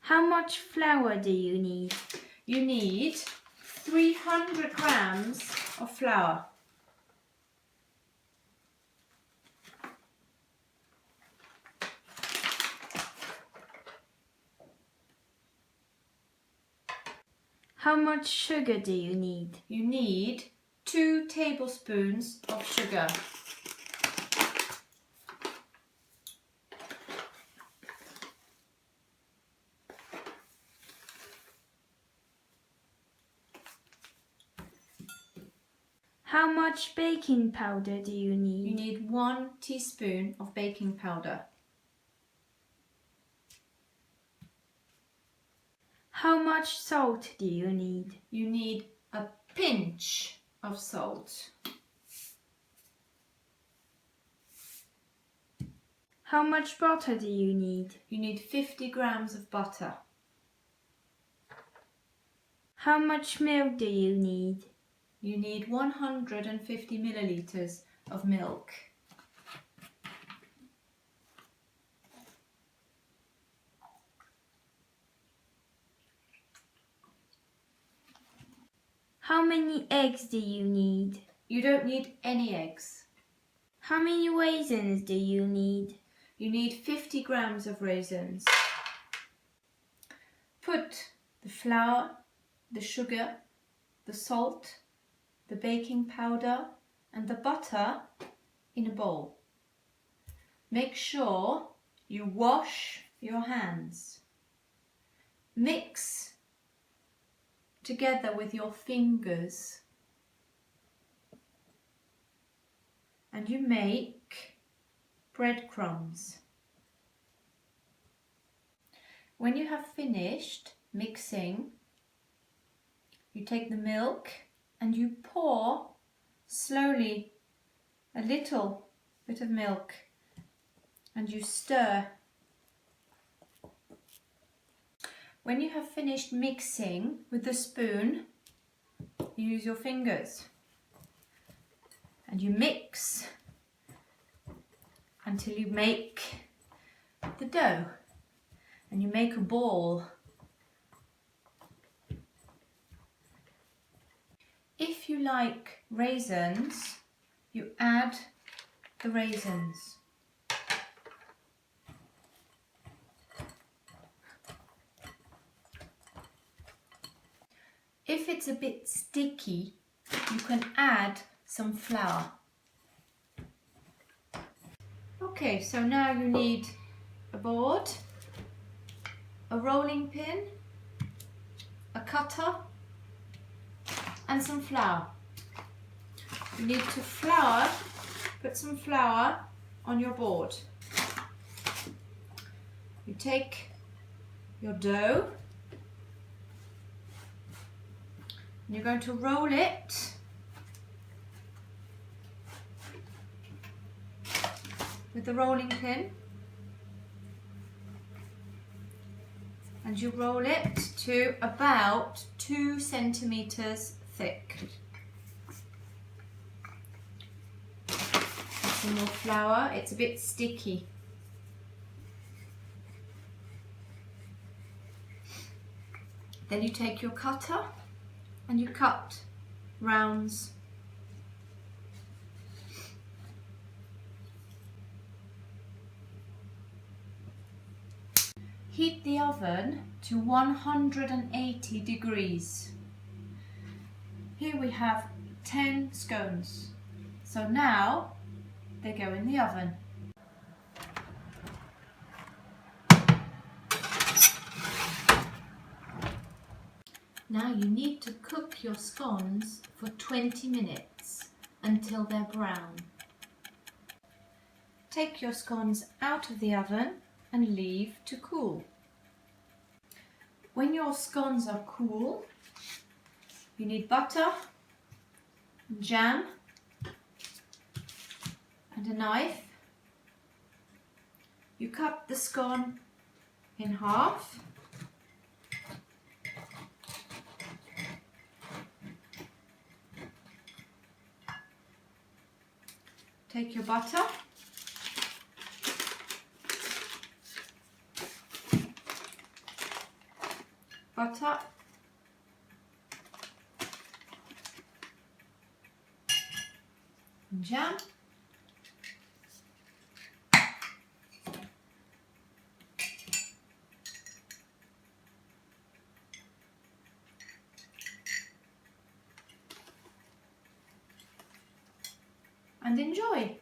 How much flour do you need? You need 300 grams of flour. How much sugar do you need? You need 2 tablespoons of sugar. How much baking powder do you You need? need 1 teaspoon of baking powder. How much salt do you need? You need a pinch of salt. How much butter do you need? You need 50 grams of butter. How much milk do you need? You need 150 milliliters of milk. How many eggs do you need? You don't need any eggs. How many raisins do you need? You need 50 grams of raisins. Put the flour, the sugar, the salt, the baking powder and the butter in a bowl. Make sure you wash your hands. Mix together with your fingers and you make breadcrumbs. When you have finished mixing, you take the milk and you pour slowly a little bit of milk and you stir. When you have finished mixing with the spoon, you use your fingers and you mix until you make the dough and you make a ball. If you like raisins, you add the raisins. If it's a bit sticky, you can add some flour. Okay, so now you need a board, a rolling pin, a cutter and some flour. You need to put some flour on your board. You take your dough and you're going to roll it with the rolling pin and you roll it to about 2 centimeters thick. Some more flour, it's a bit sticky. Then you take your cutter and you cut rounds. Heat the oven to 180 degrees. Here we have 10 scones. So now they go in the oven. Now you need to cook your scones for 20 minutes until they're brown. Take your scones out of the oven and leave to cool. When your scones are cool, you need butter, jam and a knife. You cut the scone in half. Take your butter butter, and jam. And enjoy.